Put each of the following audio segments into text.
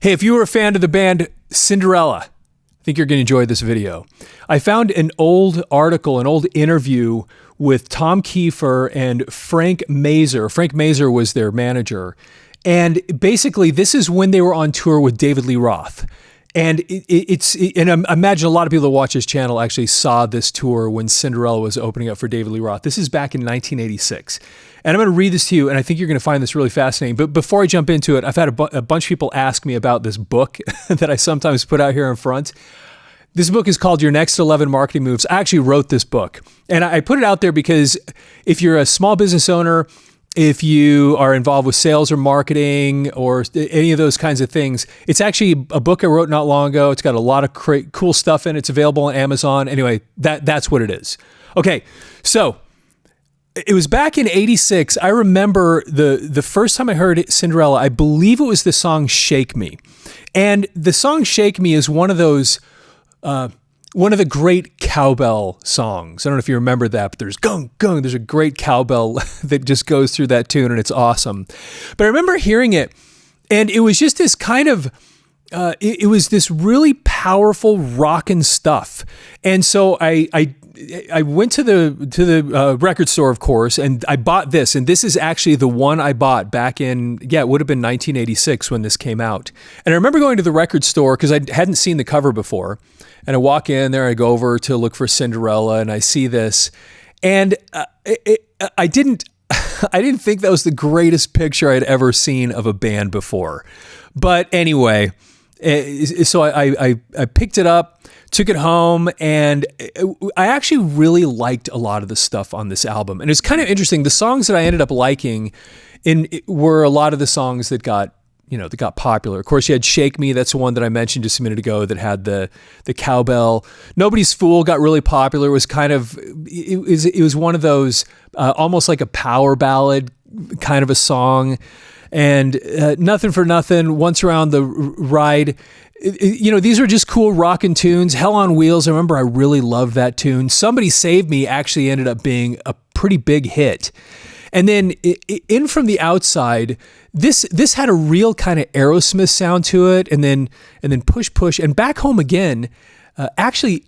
Hey, if you were a fan of the band Cinderella, I think you're going to enjoy this video. I found an old article, an old interview with Tom Keifer and Frank Mazer. Frank Mazer was their manager. And basically, this is when they were on tour with David Lee Roth. And I imagine a lot of people that watch this channel actually saw this tour when Cinderella was opening up for David Lee Roth. This is back in 1986. And I'm going to read this to you, and I think you're going to find this really fascinating. But before I jump into it, I've had a bunch of people ask me about this book that I sometimes put out here in front. This book is called Your Next 11 Marketing Moves. I actually wrote this book, and I put it out there because if you're a small business owner, if you are involved with sales or marketing or any of those kinds of things, it's actually a book I wrote not long ago. It's got a lot of cool stuff in it. It's available on Amazon. Anyway, that's what it is. Okay, so it was back in 86. I remember the first time I heard Cinderella, I believe it was the song Shake Me. And the song Shake Me is one of those, one of the great cowbell songs. I don't know if you remember that, but there's gung, gung. There's a great cowbell that just goes through that tune, and it's awesome. But I remember hearing it, and it was just this kind of, it was this really powerful rockin' stuff. And so I went to the record store, of course, and I bought this. And this is actually the one I bought back in, it would have been 1986 when this came out. And I remember going to the record store because I hadn't seen the cover before. And I walk in there, I go over to look for Cinderella, and I see this. And I didn't think that was the greatest picture I'd ever seen of a band before. But anyway, so I picked it up, took it home, and I actually really liked a lot of the stuff on this album. And it's kind of interesting. The songs that I ended up liking were a lot of the songs that got popular. Of course, you had Shake Me. That's the one that I mentioned just a minute ago that had the cowbell. Nobody's Fool got really popular. It was kind of, it was one of those almost like a power ballad kind of a song. And Nothing for Nothing, Once Around the Ride. These were just cool rockin' tunes. Hell on Wheels, I remember I really loved that tune. Somebody Save Me actually ended up being a pretty big hit. And then In From the Outside, this had a real kind of Aerosmith sound to it, and then Push Push, and Back Home Again. Actually,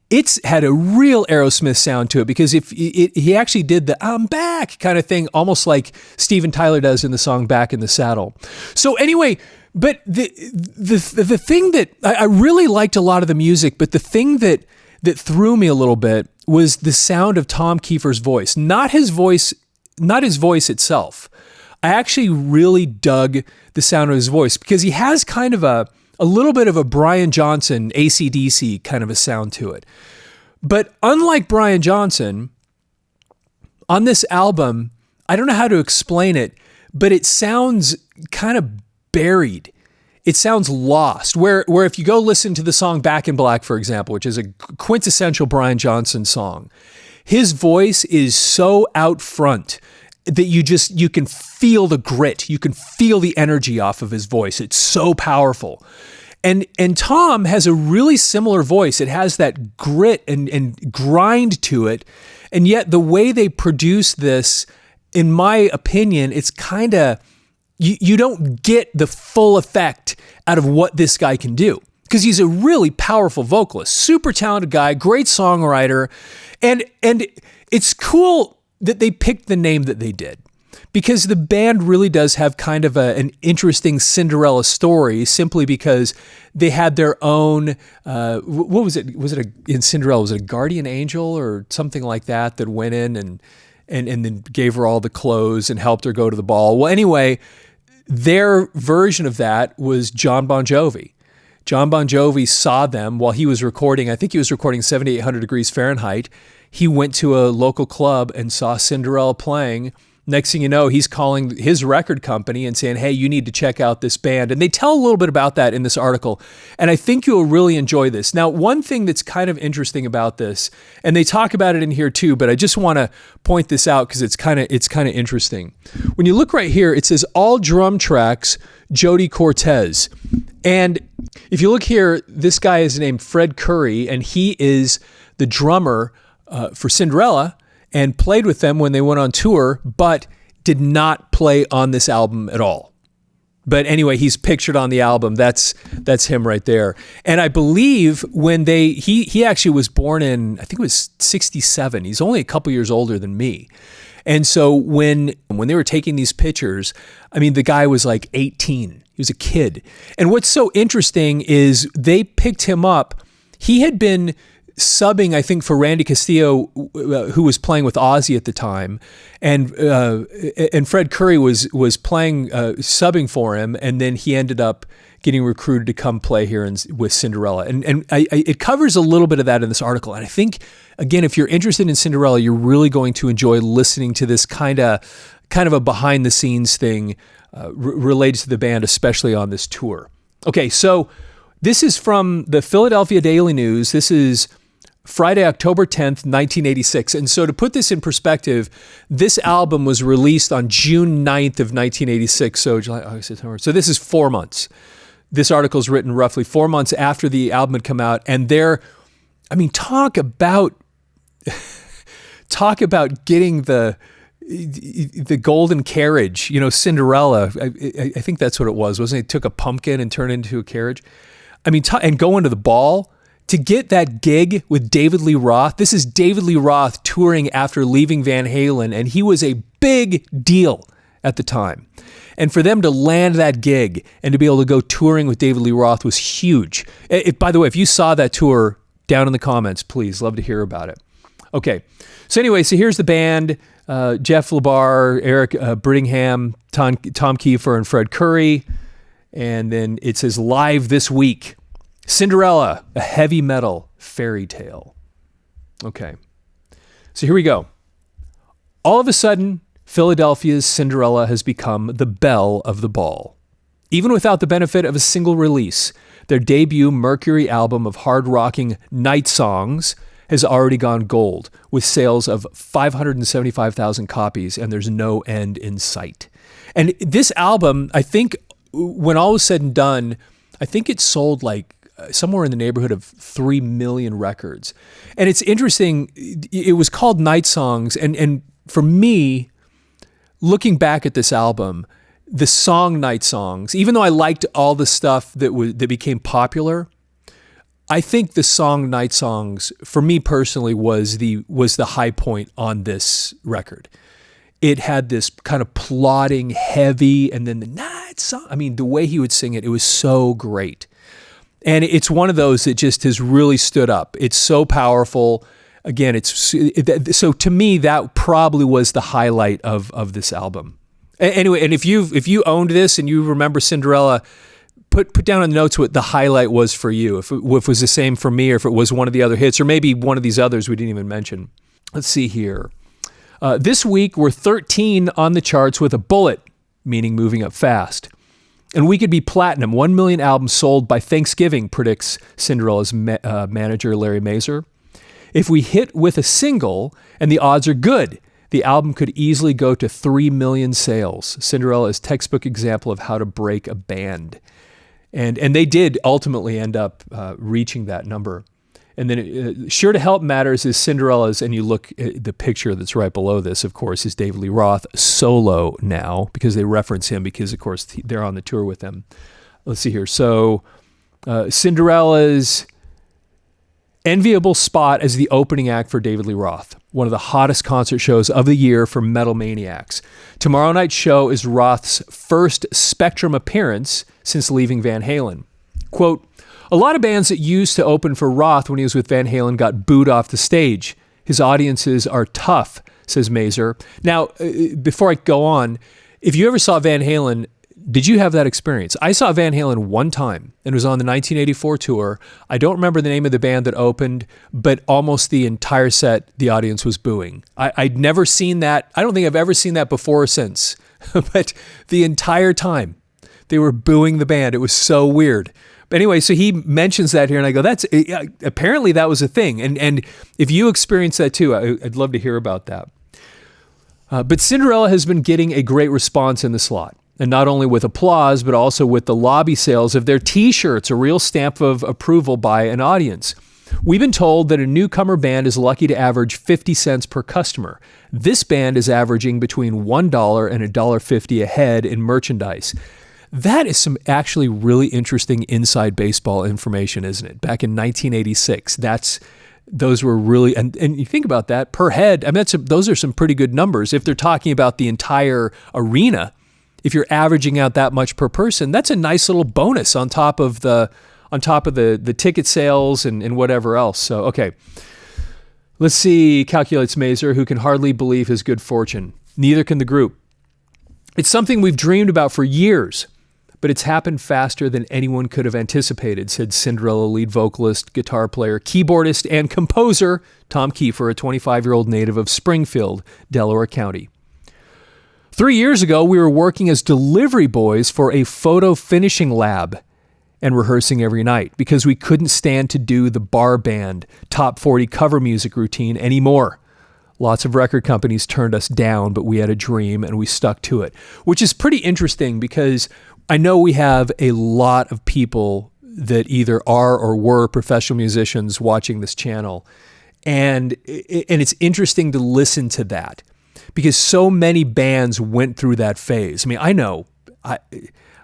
it's had a real Aerosmith sound to it because he actually did the "I'm back" kind of thing, almost like Steven Tyler does in the song "Back in the Saddle." So anyway, but the thing that I really liked a lot of the music, but the thing that threw me a little bit was the sound of Tom Keifer's voice, not his voice itself. I actually really dug the sound of his voice because he has kind of a little bit of a Brian Johnson, AC/DC kind of a sound to it. But unlike Brian Johnson, on this album, I don't know how to explain it, but it sounds kind of buried. It sounds lost. Where if you go listen to the song Back in Black, for example, which is a quintessential Brian Johnson song, his voice is so out front that you can feel the grit. You can feel the energy off of his voice. It's so powerful. And Tom has a really similar voice. It has that grit and grind to it. And yet the way they produce this, in my opinion, it's kind of, you don't get the full effect out of what this guy can do. Because he's a really powerful vocalist, super talented guy, great songwriter. And it's cool that they picked the name that they did, because the band really does have kind of an interesting Cinderella story, simply because they had their own, what was it? In Cinderella, was it a guardian angel or something like that went in and then gave her all the clothes and helped her go to the ball? Well, anyway, their version of that was Jon Bon Jovi. Jon Bon Jovi saw them while he was recording, I think he was recording 7,800 Degrees Fahrenheit. He went to a local club and saw Cinderella playing. Next thing you know, he's calling his record company and saying, hey, you need to check out this band. And they tell a little bit about that in this article. And I think you'll really enjoy this. Now, one thing that's kind of interesting about this, and they talk about it in here too, but I just want to point this out because it's kind of interesting. When you look right here, it says all drum tracks, Jody Cortez. And if you look here, this guy is named Fred Curry, and he is the drummer for Cinderella, and played with them when they went on tour, but did not play on this album at all. But anyway, he's pictured on the album. That's him right there. And I believe when he actually was born in, I think it was 67. He's only a couple years older than me. And so when they were taking these pictures, I mean, the guy was like 18. He was a kid. And what's so interesting is they picked him up. He had been subbing, I think, for Randy Castillo, who was playing with Ozzy at the time, and Fred Curry was playing subbing for him, and then he ended up getting recruited to come play here with Cinderella, and it covers a little bit of that in this article. And I think, again, if you're interested in Cinderella, you're really going to enjoy listening to this kind of a behind the scenes thing related to the band, especially on this tour. Okay, so this is from the Philadelphia Daily News. This is Friday, October 10th, 1986. And so to put this in perspective, this album was released on June 9th of 1986. So July, August, September. So this is 4 months. This article is written roughly 4 months after the album had come out. And talk about getting the golden carriage, Cinderella. I think that's what it was, wasn't it? It took a pumpkin and turned it into a carriage. And going to the ball. To get that gig with David Lee Roth, this is David Lee Roth touring after leaving Van Halen, and he was a big deal at the time. And for them to land that gig and to be able to go touring with David Lee Roth was huge. By the way, if you saw that tour, down in the comments, please, love to hear about it. Okay, so anyway, so here's the band, Jeff LaBar, Eric Brittingham, Tom Keifer, and Fred Curry. And then it says live this week. Cinderella, a heavy metal fairy tale. Okay, so here we go. All of a sudden, Philadelphia's Cinderella has become the belle of the ball. Even without the benefit of a single release, their debut Mercury album of hard-rocking night songs has already gone gold, with sales of 575,000 copies, and there's no end in sight. And this album, I think, when all was said and done, I think it sold like somewhere in the neighborhood of 3 million records. And it's interesting, it was called Night Songs, and for me, looking back at this album, the song Night Songs, even though I liked all the stuff that became popular, I think the song Night Songs, for me personally, was the high point on this record. It had this kind of plodding, heavy, and then the night song. The way he would sing it, it was so great. And it's one of those that just has really stood up. It's so powerful. Again, so to me, that probably was the highlight of this album. Anyway, and if you owned this and you remember Cinderella, put down in the notes what the highlight was for you. If it was the same for me, or if it was one of the other hits, or maybe one of these others we didn't even mention. Let's see here. This week, we're 13 on the charts with a bullet, meaning moving up fast. And we could be platinum, 1 million albums sold by Thanksgiving, predicts Cinderella's manager, Larry Mazer. If we hit with a single, and the odds are good, the album could easily go to 3 million sales. Cinderella is a textbook example of how to break a band. And they did ultimately end up reaching that number. And then sure to help matters is Cinderella's, and you look at the picture that's right below this, of course, is David Lee Roth solo now, because they reference him because, of course, they're on the tour with him. Let's see here. So Cinderella's enviable spot as the opening act for David Lee Roth, one of the hottest concert shows of the year for metal maniacs. Tomorrow night's show is Roth's first Spectrum appearance since leaving Van Halen. Quote, a lot of bands that used to open for Roth when he was with Van Halen got booed off the stage. His audiences are tough, says Mazer. Now, before I go on, if you ever saw Van Halen, did you have that experience? I saw Van Halen one time, and it was on the 1984 tour. I don't remember the name of the band that opened, but almost the entire set, the audience was booing. I'd never seen that. I don't think I've ever seen that before or since, but the entire time, they were booing the band. It was so weird. But anyway, so he mentions that here, and I go, apparently that was a thing. And if you experience that too, I'd love to hear about that. But Cinderella has been getting a great response in the slot, and not only with applause, but also with the lobby sales of their T-shirts, a real stamp of approval by an audience. We've been told that a newcomer band is lucky to average 50 cents per customer. This band is averaging between $1 and $1.50 a head in merchandise. That is some actually really interesting inside baseball information, isn't it? Back in 1986, those were really, and you think about that per head. I mean, those are some pretty good numbers. If they're talking about the entire arena, if you're averaging out that much per person, that's a nice little bonus on top of the ticket sales and whatever else. So, okay. Let's see, calculates Mazer, who can hardly believe his good fortune. Neither can the group. It's something we've dreamed about for years, but it's happened faster than anyone could have anticipated, said Cinderella lead vocalist, guitar player, keyboardist, and composer Tom Keifer, a 25-year-old native of Springfield, Delaware County. 3 years ago, we were working as delivery boys for a photo finishing lab and rehearsing every night because we couldn't stand to do the bar band top 40 cover music routine anymore. Lots of record companies turned us down, but we had a dream and we stuck to it, which is pretty interesting because I know we have a lot of people that either are or were professional musicians watching this channel. And it's interesting to listen to that because so many bands went through that phase. I mean, I know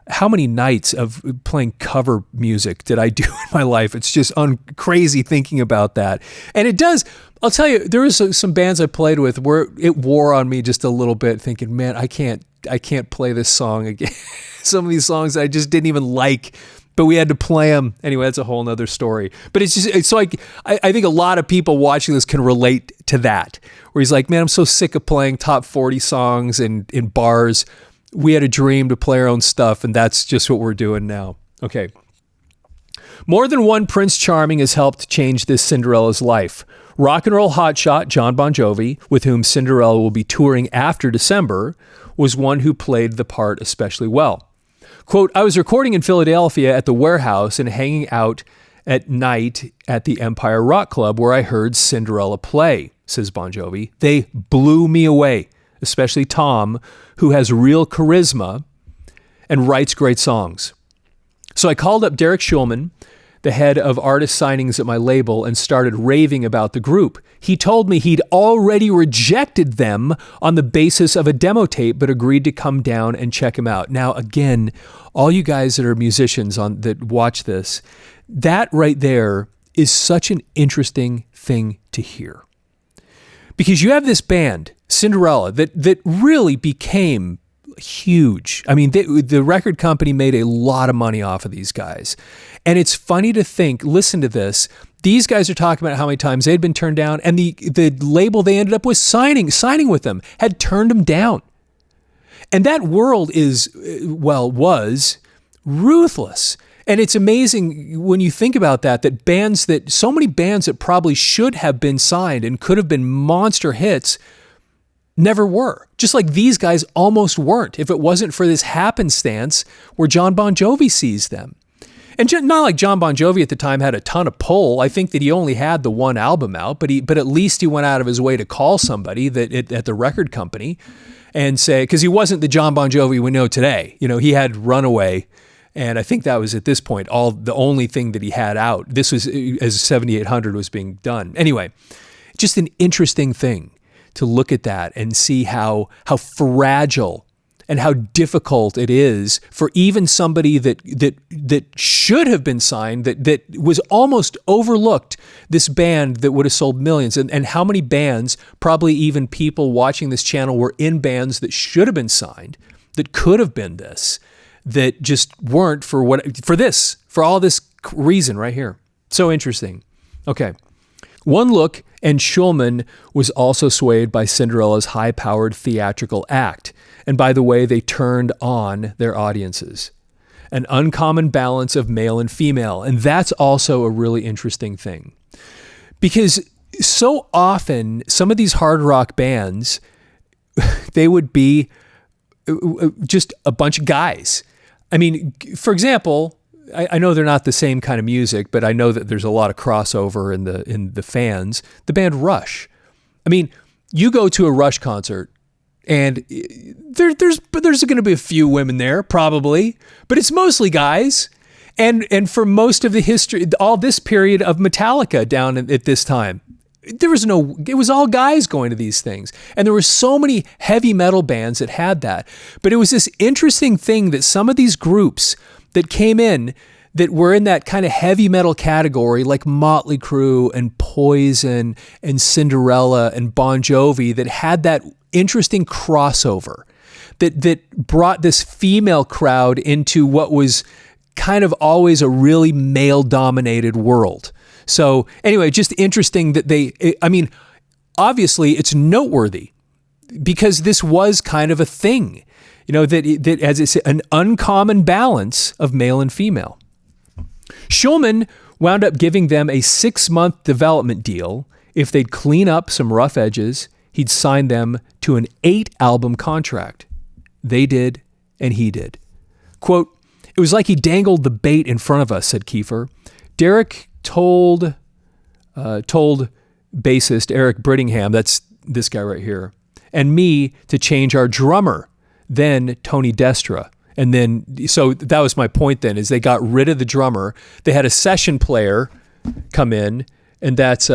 how many nights of playing cover music did I do in my life? It's just crazy thinking about that. And it does, I'll tell you, there was some bands I played with where it wore on me just a little bit thinking, man, I can't play this song again. Some of these songs I just didn't even like, but we had to play them. Anyway, that's a whole nother story. But it's just, so I think a lot of people watching this can relate to that, where he's like, man, I'm so sick of playing top 40 songs in bars. We had a dream to play our own stuff, and that's just what we're doing now. Okay. More than one Prince Charming has helped change this Cinderella's life. Rock and roll hotshot Jon Bon Jovi, with whom Cinderella will be touring after December, was one who played the part especially well. Quote, I was recording in Philadelphia at the Warehouse and hanging out at night at the Empire Rock Club where I heard Cinderella play, says Bon Jovi. They blew me away, especially Tom, who has real charisma and writes great songs. So I called up Derek Schulman, the head of artist signings at my label, and started raving about the group. He told me he'd already rejected them on the basis of a demo tape, but agreed to come down and check him out. Now, again, all you guys that are musicians that watch this, that right there is such an interesting thing to hear. Because you have this band, Cinderella, that really became huge. I mean, the record company made a lot of money off of these guys. And it's funny to think, listen to this, these guys are talking about how many times they'd been turned down, and the label they ended up with signing with them had turned them down. And that world was ruthless. And it's amazing when you think about that so many bands that probably should have been signed and could have been monster hits never were. Just like these guys almost weren't if it wasn't for this happenstance where Jon Bon Jovi sees them. And not like Jon Bon Jovi at the time had a ton of pull. I think that he only had the one album out, but at least he went out of his way to call somebody at the record company and say, because he wasn't the Jon Bon Jovi we know today. You know, he had Runaway, and I think that was at this point the only thing that he had out. This was as 7800 was being done. Anyway, just an interesting thing to look at that and see how fragile and how difficult it is for even somebody that should have been signed, that was almost overlooked, this band that would have sold millions. And how many bands, probably even people watching this channel, were in bands that should have been signed, that could have been this, that just weren't for all this reason right here. So interesting. Okay. One look, and Schulman was also swayed by Cinderella's high-powered theatrical act. And by the way, they turned on their audiences. An uncommon balance of male and female. And that's also a really interesting thing. Because so often, some of these hard rock bands, they would be just a bunch of guys. I mean, for example, I know they're not the same kind of music, but I know that there's a lot of crossover in the fans. The band Rush. I mean, you go to a Rush concert, and there's going to be a few women there, probably, but it's mostly guys. And for most of the history, all this period of Metallica down at this time, it was all guys going to these things. And there were so many heavy metal bands that had that. But it was this interesting thing that some of these groups that came in that were in that kind of heavy metal category, like Motley Crue and Poison and Cinderella and Bon Jovi, that had that interesting crossover that brought this female crowd into what was kind of always a really male-dominated world. So anyway, just interesting that obviously it's noteworthy because this was kind of a thing, that as it's an uncommon balance of male and female. Shulman wound up giving them a 6-month development deal. If they'd clean up some rough edges, he'd sign them to an 8-album contract. They did, and he did. Quote, "It was like he dangled the bait in front of us," said Keifer. Derek told bassist Eric Brittingham, that's this guy right here, and me to change our drummer, then Tony Destra. And then, so that was my point then, is they got rid of the drummer. They had a session player come in, and that's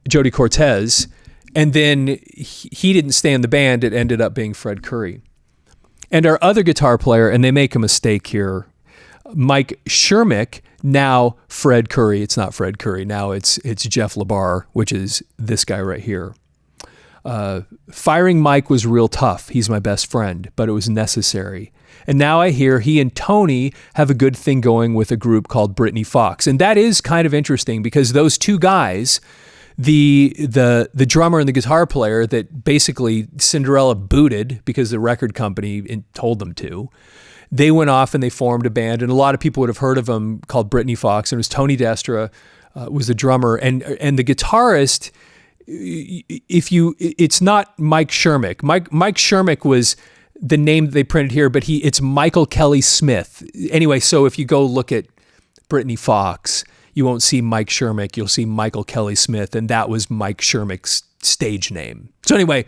Jody Cortez. And then he didn't stay in the band. It ended up being Fred Curry. And our other guitar player, and they make a mistake here, Mike Shermick, now Fred Curry. It's not Fred Curry. Now it's Jeff LaBar, which is this guy right here. Firing Mike was real tough. He's my best friend, but it was necessary. And now I hear he and Tony have a good thing going with a group called Britny Fox. And that is kind of interesting because those two guys, the drummer and the guitar player that basically Cinderella booted because the record company told them to, they went off and they formed a band. And a lot of people would have heard of them called Britny Fox. And it was Tony Destra was the drummer. And the guitarist, it's not Mike Shermick. Mike Shermick was the name that they printed here, but it's Michael Kelly Smith. Anyway, so if you go look at Britny Fox, you won't see Mike Shermick, you'll see Michael Kelly Smith, and that was Mike Shermick's stage name. So anyway,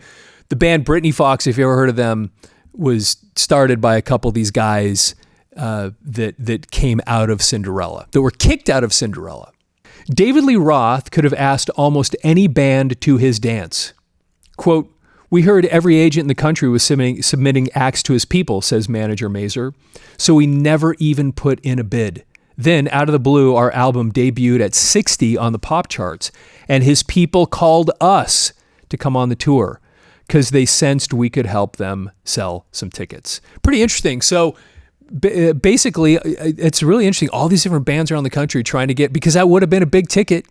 the band Britny Fox, if you ever heard of them, was started by a couple of these guys that came out of Cinderella, that were kicked out of Cinderella. David Lee Roth could have asked almost any band to his dance. Quote, "We heard every agent in the country was submitting acts to his people," says manager Mazer, "so we never even put in a bid. Then, out of the blue, our album debuted at 60 on the pop charts, and his people called us to come on the tour because they sensed we could help them sell some tickets." Pretty interesting. So basically, it's really interesting. All these different bands around the country trying to get, because that would have been a big ticket,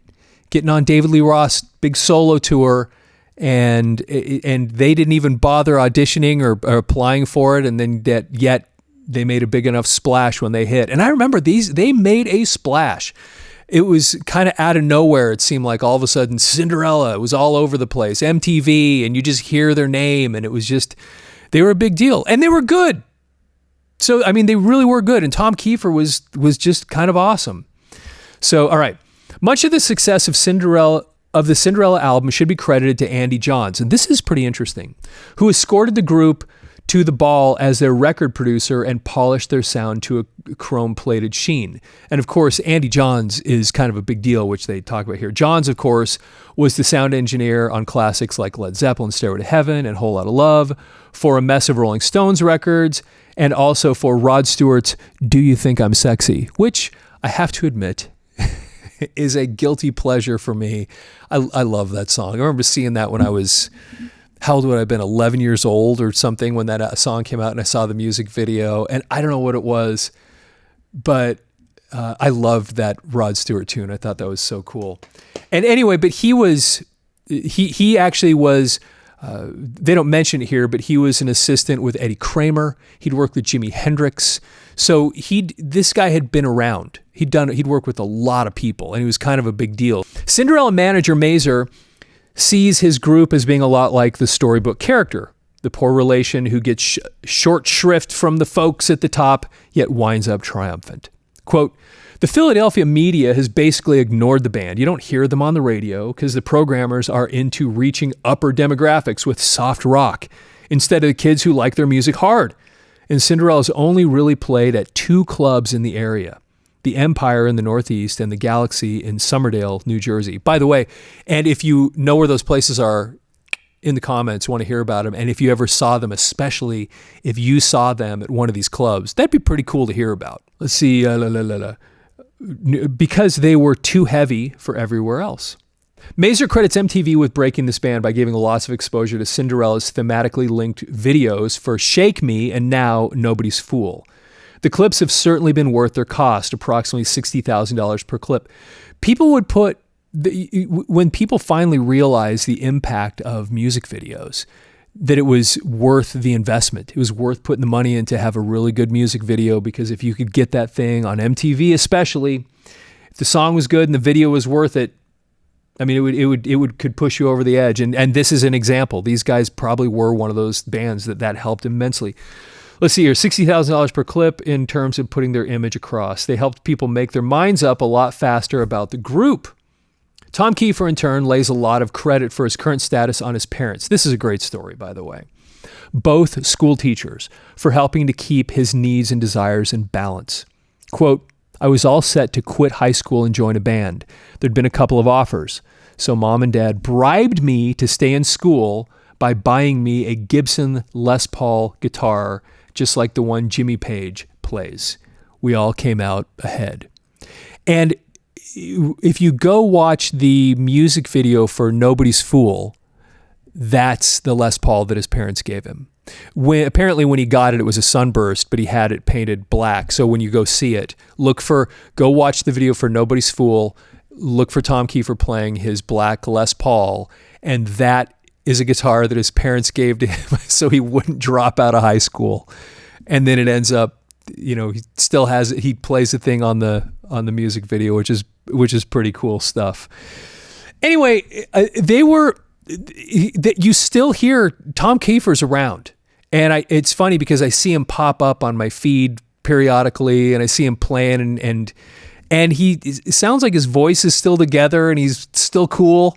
getting on David Lee Roth's big solo tour, and they didn't even bother auditioning or applying for it, and then yet they made a big enough splash when they hit. And I remember they made a splash. It was kind of out of nowhere. It seemed like all of a sudden Cinderella was all over the place, MTV, and you just hear their name, and it was just, they were a big deal, and they were good. So, I mean, they really were good. And Tom Keifer was just kind of awesome. So, all right. Much of the success of the Cinderella album should be credited to Andy Johns. And this is pretty interesting, who escorted the group to the ball as their record producer and polished their sound to a chrome-plated sheen. And of course, Andy Johns is kind of a big deal, which they talk about here. Johns, of course, was the sound engineer on classics like Led Zeppelin's Stairway to Heaven and Whole Lotta Love, for a mess of Rolling Stones records, and also for Rod Stewart's Do You Think I'm Sexy, which I have to admit is a guilty pleasure for me. I love that song. I remember seeing that when I was, how old would I have been, 11 years old or something, when that song came out and I saw the music video, and I don't know what it was, but I loved that Rod Stewart tune. I thought that was so cool. And anyway, but he actually was, they don't mention it here, but he was an assistant with Eddie Kramer. He'd worked with Jimi Hendrix. So this guy had been around. He'd worked with a lot of people, and he was kind of a big deal. Cinderella manager Mazer sees his group as being a lot like the storybook character, the poor relation who gets short shrift from the folks at the top, yet winds up triumphant. Quote, "The Philadelphia media has basically ignored the band. You don't hear them on the radio because the programmers are into reaching upper demographics with soft rock instead of the kids who like their music hard. And Cinderella's only really played at 2 clubs in the area. the Empire in the Northeast, and the Galaxy in Somerdale, New Jersey. By the way, and if you know where those places are, in the comments, want to hear about them. And if you ever saw them, especially if you saw them at one of these clubs, that'd be pretty cool to hear about. Let's see. Because they were too heavy for everywhere else. Mazer credits MTV with breaking this ban by giving lots of exposure to Cinderella's thematically linked videos for Shake Me and now Nobody's Fool. The clips have certainly been worth their cost, approximately $60,000 per clip. People would put, when people finally realized the impact of music videos, that it was worth the investment. It was worth putting the money in to have a really good music video, because if you could get that thing on MTV, especially, if the song was good and the video was worth it, I mean, it could push you over the edge. And this is an example. These guys probably were one of those bands that helped immensely. Let's see here, $60,000 per clip in terms of putting their image across. They helped people make their minds up a lot faster about the group. Tom Keifer, in turn, lays a lot of credit for his current status on his parents. This is a great story, by the way. Both school teachers, for helping to keep his needs and desires in balance. Quote, I was all set to quit high school and join a band. There'd been a couple of offers. So mom and dad bribed me to stay in school by buying me a Gibson Les Paul guitar, just like the one Jimmy Page plays. We all came out ahead. And if you go watch the music video for Nobody's Fool, that's the Les Paul that his parents gave him. Apparently when he got it, it was a sunburst, but he had it painted black. So when you go see it, go watch the video for Nobody's Fool, look for Tom Keifer playing his black Les Paul, and that is a guitar that his parents gave to him so he wouldn't drop out of high school. And then it ends up, he plays the thing on the music video, which is pretty cool stuff. Anyway, you still hear Tom Keifer's around. And it's funny because I see him pop up on my feed periodically, and I see him playing, and it sounds like his voice is still together and he's still cool.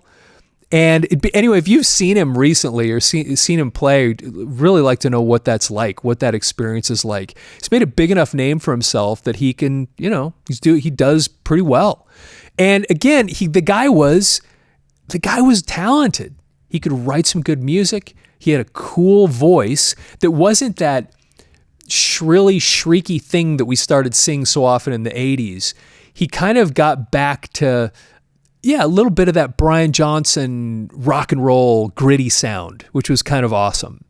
And anyway, if you've seen him recently or seen him play, I'd really like to know what that's like, what that experience is like. He's made a big enough name for himself that he can, he does pretty well. And again, the guy was talented. He could write some good music. He had a cool voice that wasn't that shrilly, shrieky thing that we started seeing so often in the 80s. He kind of got back to, a little bit of that Brian Johnson rock and roll gritty sound, which was kind of awesome.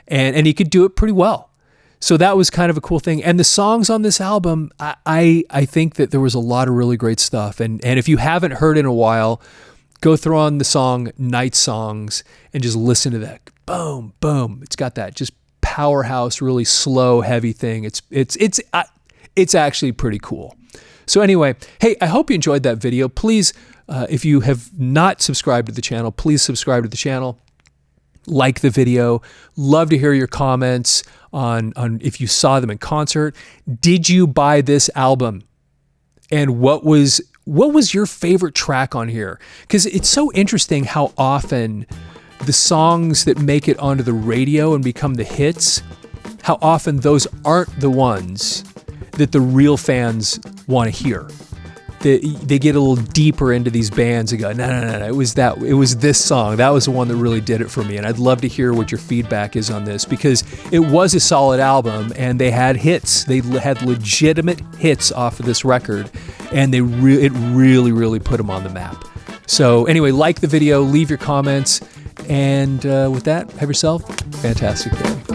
And he could do it pretty well. So that was kind of a cool thing. And the songs on this album, I think that there was a lot of really great stuff. And if you haven't heard it in a while, go throw on the song Night Songs and just listen to that. Boom, boom. It's got that just powerhouse, really slow, heavy thing. It's actually pretty cool. So anyway, hey, I hope you enjoyed that video. Please, if you have not subscribed to the channel, please subscribe to the channel. Like the video. Love to hear your comments on if you saw them in concert. Did you buy this album? And what was your favorite track on here? Because it's so interesting how often the songs that make it onto the radio and become the hits, how often those aren't the ones that the real fans want to hear. They get a little deeper into these bands and go, no, it was this song. That was the one that really did it for me. And I'd love to hear what your feedback is on this, because it was a solid album and they had hits. They had legitimate hits off of this record, and it really, really put them on the map. So anyway, like the video, leave your comments, and with that, have yourself a fantastic day.